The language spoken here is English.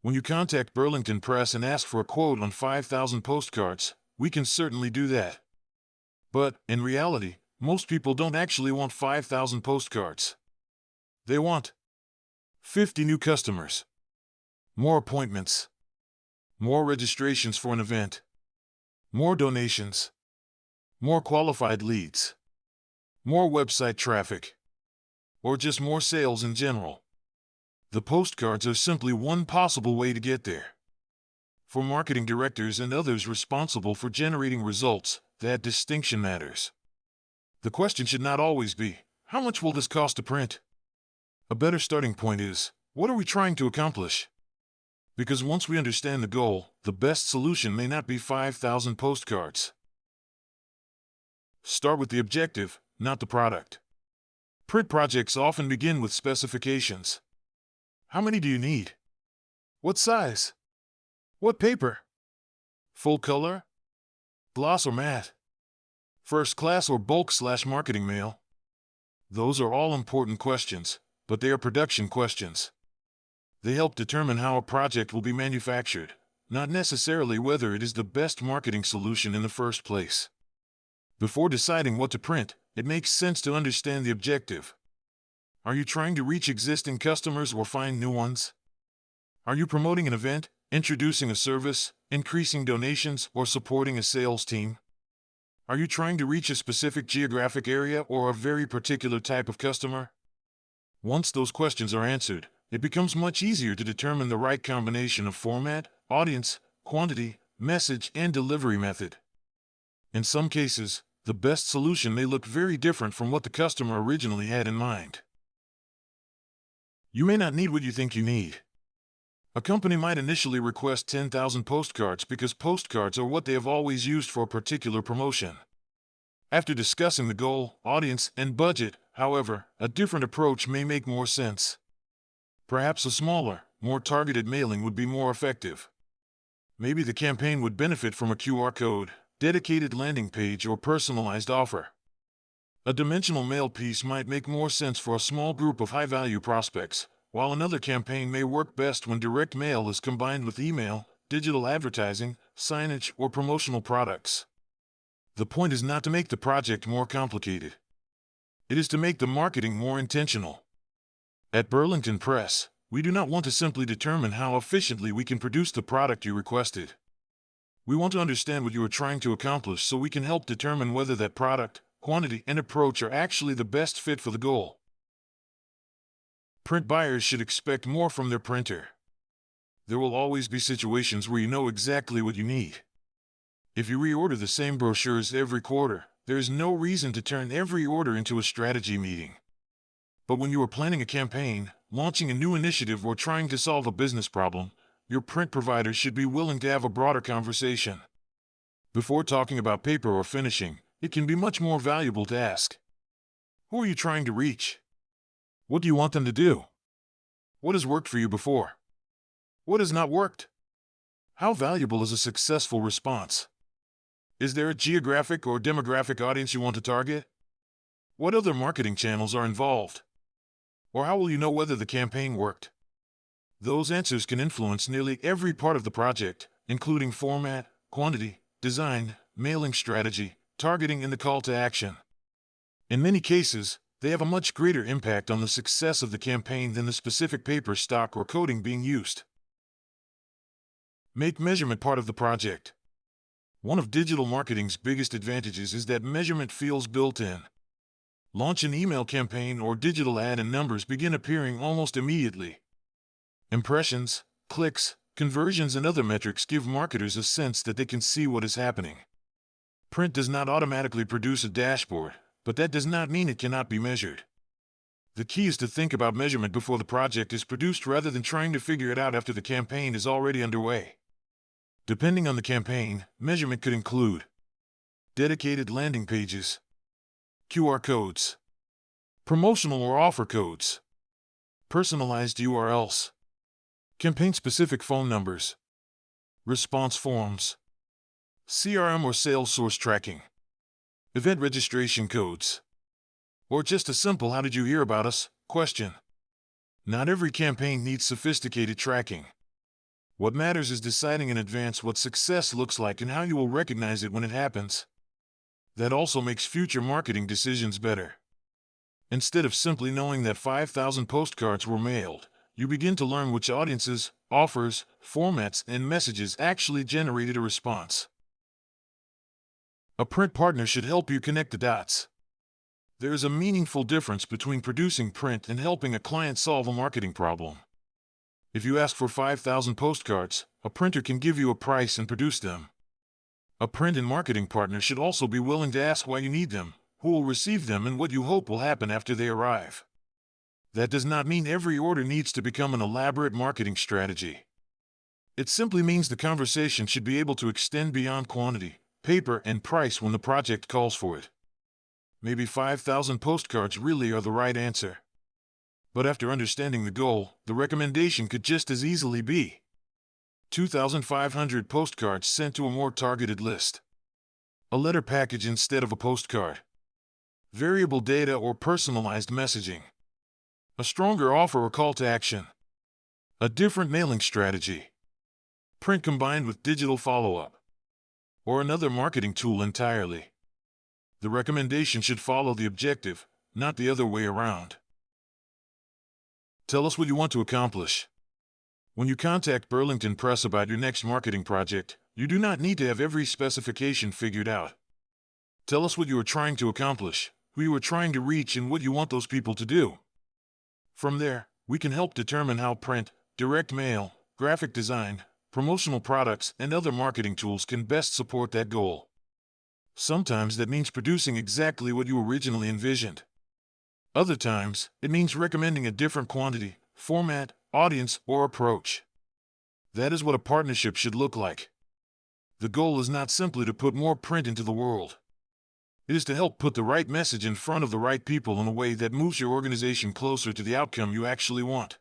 When you contact Burlington Press and ask for a quote on 5,000 postcards, we can certainly do that. But, in reality, most people don't actually want 5,000 postcards. They want 50 new customers, more appointments, more registrations for an event, more donations, more qualified leads, more website traffic, or just more sales in general. The postcards are simply one possible way to get there. For marketing directors and others responsible for generating results, that distinction matters. The question should not always be, how much will this cost to print? A better starting point is, what are we trying to accomplish? Because once we understand the goal, the best solution may not be 5,000 postcards. Start with the objective, not the product. Print projects often begin with specifications. How many do you need? What size? What paper? Full color? Gloss or matte? First class or bulk/marketing mail? Those are all important questions, but they are production questions. They help determine how a project will be manufactured, not necessarily whether it is the best marketing solution in the first place. Before deciding what to print, it makes sense to understand the objective. Are you trying to reach existing customers or find new ones? Are you promoting an event, introducing a service, increasing donations, or supporting a sales team? Are you trying to reach a specific geographic area or a very particular type of customer? Once those questions are answered, it becomes much easier to determine the right combination of format, audience, quantity, message, and delivery method. In some cases, the best solution may look very different from what the customer originally had in mind. You may not need what you think you need. A company might initially request 10,000 postcards because postcards are what they have always used for a particular promotion. After discussing the goal, audience, and budget, however, a different approach may make more sense. Perhaps a smaller, more targeted mailing would be more effective. Maybe the campaign would benefit from a QR code, dedicated landing page, or personalized offer. A dimensional mail piece might make more sense for a small group of high-value prospects, while another campaign may work best when direct mail is combined with email, digital advertising, signage, or promotional products. The point is not to make the project more complicated. It is to make the marketing more intentional. At Burlington Press, we do not want to simply determine how efficiently we can produce the product you requested. We want to understand what you are trying to accomplish so we can help determine whether that product, quantity, and approach are actually the best fit for the goal. Print buyers should expect more from their printer. There will always be situations where you know exactly what you need. If you reorder the same brochures every quarter, there is no reason to turn every order into a strategy meeting. But when you are planning a campaign, launching a new initiative, or trying to solve a business problem, your print provider should be willing to have a broader conversation. Before talking about paper or finishing, it can be much more valuable to ask, who are you trying to reach? What do you want them to do? What has worked for you before? What has not worked? How valuable is a successful response? Is there a geographic or demographic audience you want to target? What other marketing channels are involved? Or how will you know whether the campaign worked? Those answers can influence nearly every part of the project, including format, quantity, design, mailing strategy, targeting, and the call to action. In many cases, they have a much greater impact on the success of the campaign than the specific paper stock or coding being used. Make measurement part of the project. One of digital marketing's biggest advantages is that measurement feels built in. Launch an email campaign or digital ad and numbers begin appearing almost immediately. Impressions, clicks, conversions, and other metrics give marketers a sense that they can see what is happening. Print does not automatically produce a dashboard, but that does not mean it cannot be measured. The key is to think about measurement before the project is produced rather than trying to figure it out after the campaign is already underway. Depending on the campaign, measurement could include dedicated landing pages, QR codes, promotional or offer codes, personalized URLs, campaign-specific phone numbers, response forms, CRM or sales source tracking, event registration codes, or just a simple "how did you hear about us?" question. Not every campaign needs sophisticated tracking. What matters is deciding in advance what success looks like and how you will recognize it when it happens. That also makes future marketing decisions better. Instead of simply knowing that 5,000 postcards were mailed, you begin to learn which audiences, offers, formats, and messages actually generated a response. A print partner should help you connect the dots. There is a meaningful difference between producing print and helping a client solve a marketing problem. If you ask for 5,000 postcards, a printer can give you a price and produce them. A print and marketing partner should also be willing to ask why you need them, who will receive them, and what you hope will happen after they arrive. That does not mean every order needs to become an elaborate marketing strategy. It simply means the conversation should be able to extend beyond quantity, paper, and price when the project calls for it. Maybe 5,000 postcards really are the right answer. But after understanding the goal, the recommendation could just as easily be 2,500 postcards sent to a more targeted list. A letter package instead of a postcard. Variable data or personalized messaging. A stronger offer or call to action. A different mailing strategy. Print combined with digital follow-up. Or another marketing tool entirely. The recommendation should follow the objective, not the other way around. Tell us what you want to accomplish. When you contact Burlington Press about your next marketing project, you do not need to have every specification figured out. Tell us what you are trying to accomplish, who you are trying to reach, and what you want those people to do. From there, we can help determine how print, direct mail, graphic design, promotional products, and other marketing tools can best support that goal. Sometimes that means producing exactly what you originally envisioned. Other times, it means recommending a different quantity, format, audience, or approach. That is what a partnership should look like. The goal is not simply to put more print into the world. It is to help put the right message in front of the right people in a way that moves your organization closer to the outcome you actually want.